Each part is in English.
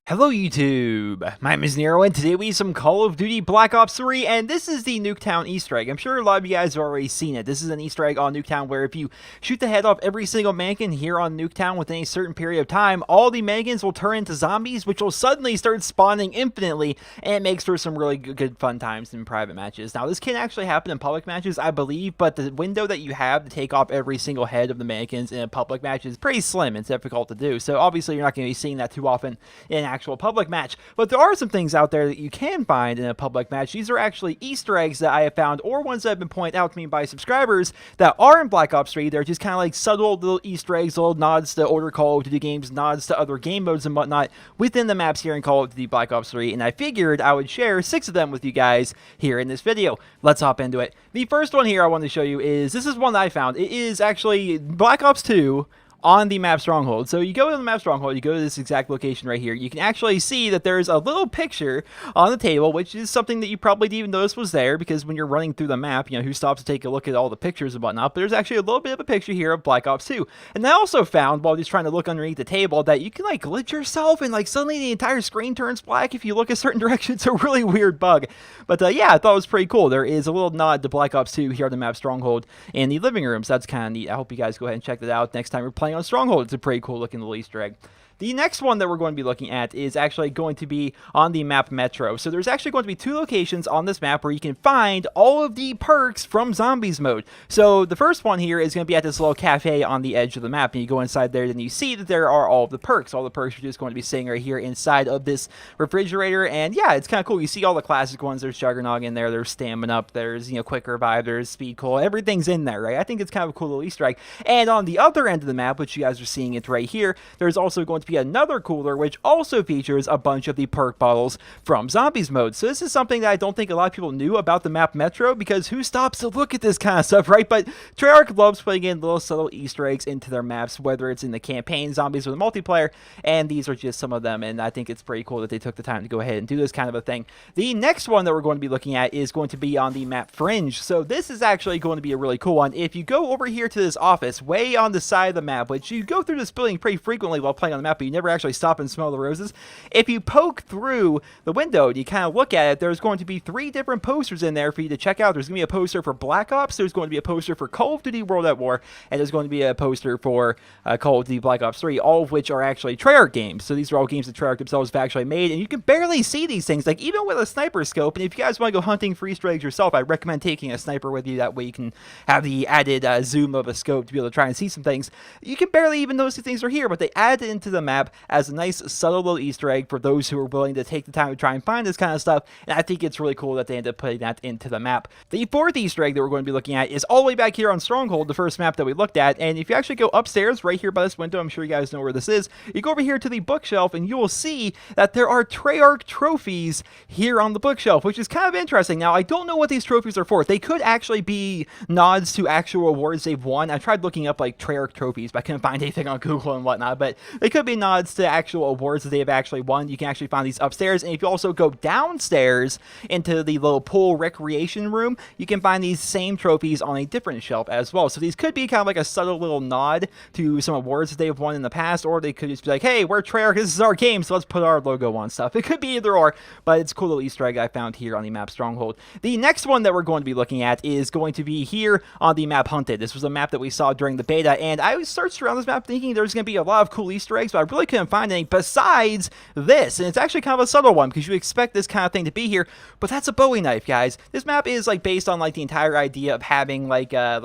Hello YouTube, my name is Nero and today we have some Call of Duty Black Ops 3 and this is the Nuketown Easter egg. I'm sure a lot of you guys have already seen it. This is an Easter egg on Nuketown where if you shoot the head off every single mannequin here on Nuketown within a certain period of time, all the mannequins will turn into zombies which will suddenly start spawning infinitely, and it makes for some really good fun times in private matches. Now this can actually happen in public matches I believe, but the window that you have to take off every single head of the mannequins in a public match is pretty slim. It's difficult to do, so obviously you're not going to be seeing that too often in actual public match, but there are some things out there that you can find in a public match. These are actually Easter eggs that I have found, or ones that have been pointed out to me by subscribers that are in Black Ops 3. They're just kind of like subtle little Easter eggs, little nods to older Call of Duty games, nods to other game modes and whatnot within the maps here in Call of Duty Black Ops 3, and I figured I would share 6 of them with you guys here in this video. Let's hop into it. The first one here I want to show you is, this is one that I found. It is actually Black Ops 2 on the map Stronghold. So you go to the map Stronghold, you go to this exact location right here, you can actually see that there's a little picture on the table, which is something that you probably didn't even notice was there, because when you're running through the map, you know, who stops to take a look at all the pictures and whatnot, but there's actually a little bit of a picture here of Black Ops 2. And I also found, while just trying to look underneath the table, that you can like glitch yourself and like suddenly the entire screen turns black if you look a certain direction. It's a really weird bug. But yeah, I thought it was pretty cool. There is a little nod to Black Ops 2 here on the map Stronghold in the living room, so that's kind of neat. I hope you guys go ahead and check that out next time you're playing on Stronghold. It's a pretty cool looking little Easter egg. The next one that we're going to be looking at is actually going to be on the map Metro. So there's actually going to be 2 locations on this map where you can find all of the perks from Zombies mode. So the first one here is going to be at this little cafe on the edge of the map, and you go inside there and you see that there are all of the perks. All the perks are just going to be sitting right here inside of this refrigerator, and yeah, it's kind of cool. You see all the classic ones. There's Juggernog in there, there's Stamina Up, there's, you know, Quick Revive, there's Speed Cool, everything's in there, right? I think it's kind of a cool little Easter egg. And on the other end of the map, which you guys are seeing it right here, there's also going to be another cooler which also features a bunch of the perk bottles from Zombies mode. So this is something that I don't think a lot of people knew about the map Metro, because who stops to look at this kind of stuff, right? But Treyarch loves putting in little subtle Easter eggs into their maps, whether it's in the campaign, Zombies, or the multiplayer, and these are just some of them, and I think it's pretty cool that they took the time to go ahead and do this kind of a thing. The next one that we're going to be looking at is going to be on the map Fringe. So this is actually going to be a really cool one. If you go over here to this office way on the side of the map, which you go through this building pretty frequently while playing on the map, but you never actually stop and smell the roses. If you poke through the window and you kind of look at it, there's going to be 3 different posters in there for you to check out. There's going to be a poster for Black Ops, there's going to be a poster for Call of Duty World at War, and there's going to be a poster for Call of Duty Black Ops 3, all of which are actually Treyarch games. So these are all games that Treyarch themselves have actually made, and you can barely see these things, like even with a sniper scope. And if you guys want to go hunting for Easter eggs yourself, I recommend taking a sniper with you. That way you can have the added zoom of a scope to be able to try and see some things. You can barely even notice these things are here, but they added it into the map as a nice subtle little Easter egg for those who are willing to take the time to try and find this kind of stuff, and I think it's really cool that they ended up putting that into the map. The 4th Easter egg that we're going to be looking at is all the way back here on Stronghold, the first map that we looked at, and if you actually go upstairs right here by this window, I'm sure you guys know where this is, you go over here to the bookshelf and you will see that there are Treyarch trophies here on the bookshelf, which is kind of interesting. Now, I don't know what these trophies are for. They could actually be nods to actual awards they've won. I tried looking up like Treyarch trophies, but I couldn't find anything on Google and whatnot, but they could be nods to actual awards that they have actually won. You can actually find these upstairs, and if you also go downstairs into the little pool recreation room, you can find these same trophies on a different shelf as well. So these could be kind of like a subtle little nod to some awards that they've won in the past, or they could just be like, hey, we're Treyarch, this is our game, so let's put our logo on stuff. It could be either or, but it's a cool little Easter egg I found here on the map Stronghold. The next one that we're going to be looking at is going to be here on the map Hunted. This was a map that we saw during the beta, and I searched around this map thinking there's going to be a lot of cool Easter eggs, but I really couldn't find any besides this, and it's actually kind of a subtle one because you expect this kind of thing to be here, but that's a Bowie knife, guys. This map is like based on like the entire idea of having like a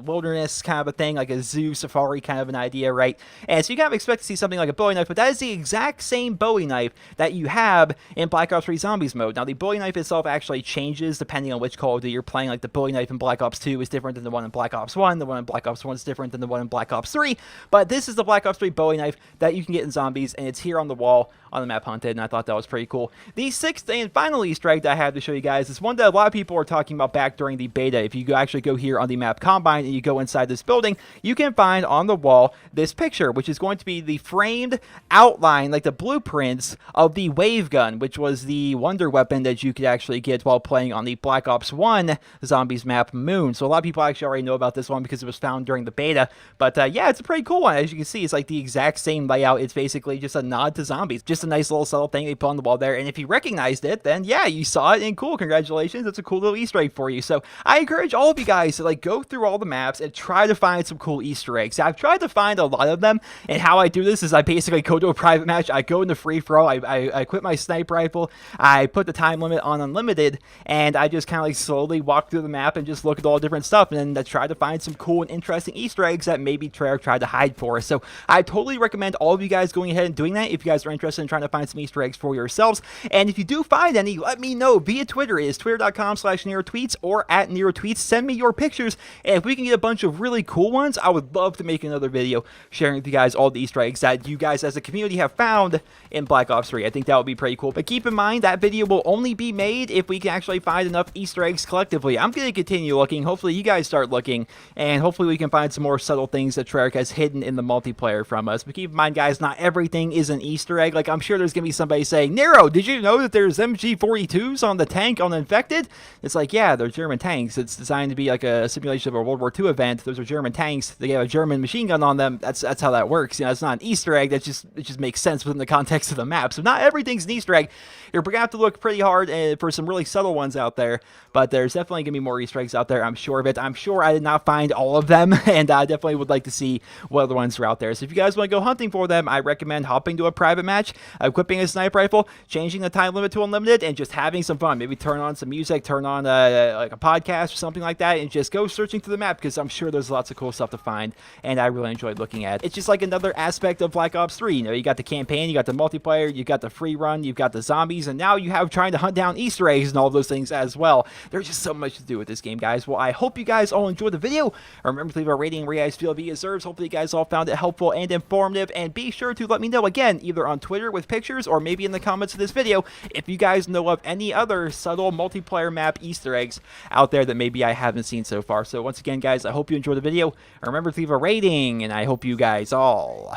wilderness kind of a thing, like a zoo safari kind of an idea, right? And so you kind of expect to see something like a Bowie knife, but that is the exact same Bowie knife that you have in Black Ops 3 Zombies mode. Now, the Bowie knife itself actually changes depending on which Call of Duty you're playing. Like the Bowie knife in Black Ops 2 is different than the one in Black Ops 1. The one in Black Ops 1 is different than the one in Black Ops 3. But this is the Black Ops 3 Bowie knife that you can get in Zombies, and it's here on the wall on the map Hunted, and I thought that was pretty cool. The sixth and final Easter egg that I have to show you guys is one that a lot of people are talking about back during the beta. If you actually go here on the map Combine and you go inside this building, you can find on the wall this picture, which is going to be the framed outline, like the blueprints of the wave gun, which was the wonder weapon that you could actually get while playing on the Black Ops 1 Zombies map Moon. So a lot of people actually already know about this one because it was found during the beta. But yeah, it's a pretty cool one. As you can see, it's like the exact same layout. It's basically just a nod to Zombies. Just a nice little subtle thing they put on the wall there. And if you recognized it, then yeah, you saw it, and cool, congratulations. That's a cool little Easter egg for you. So I encourage all of you guys to like go through all the maps and try to find some cool Easter eggs. I've tried to find a lot of them, and how I do this is I basically go to a private match, I go into free for all, I equip my sniper rifle, I put the time limit on unlimited, and I just kind of like slowly walk through the map and just look at all different stuff, and then I try to find some cool and interesting Easter eggs that maybe Treyarch tried to hide for us. So I totally recommend all of you guys going ahead and doing that if you guys are interested in trying to find some Easter eggs for yourselves. And if you do find any, let me know via Twitter. It is twitter.com/NeroTweets or at NeroTweets. Send me your pictures, and if we can get a bunch of really cool ones, I would love to make another video sharing with you guys all the Easter eggs that you guys as a community have found in Black Ops 3. I think that would be pretty cool. But keep in mind, that video will only be made if we can actually find enough Easter eggs collectively. I'm going to continue looking. Hopefully you guys start looking, and hopefully we can find some more subtle things that Treyarch has hidden in the multiplayer from us. But keep in mind, guys, not everything is an Easter egg. Like, I'm sure there's going to be somebody saying, Nero, did you know that there's MG42s on the tank on Infected? It's like, yeah, they're German tanks. It's designed to be like a simulation of a World War II event. Those are German tanks. They have a German machine gun on them. That's how that works. You know, it's not an Easter egg. It just makes sense within the context of the map. So not everything's an Easter egg. You're going to have to look pretty hard for some really subtle ones out there, but there's definitely going to be more Easter eggs out there. I'm sure of it. I'm sure I did not find all of them, and I definitely would like to see what other ones are out there. So if you guys want to go hunting for them, I recommend hopping to a private match, equipping a sniper rifle, changing the time limit to unlimited, and just having some fun. Maybe turn on some music, turn on like a podcast or something like that, and just go searching through the map, because I'm sure there's lots of cool stuff to find, and I really enjoyed looking at it. It's just like another aspect of Black Ops 3. You know, you got the campaign, you got the multiplayer, you got the free run, you've got the zombies, and now you have trying to hunt down Easter eggs and all those things as well. There's just so much to do with this game, guys. Well, I hope you guys all enjoyed the video. Remember to leave a rating where you guys feel it deserves. Hopefully you guys all found it helpful and informative, and be sure to let me know again, either on Twitter with pictures or maybe in the comments of this video, if you guys know of any other subtle multiplayer map Easter eggs out there that maybe I haven't seen so far. So once again, guys, I hope you enjoyed the video. Remember to leave a rating, and I hope you guys all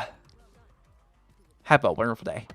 have a wonderful day.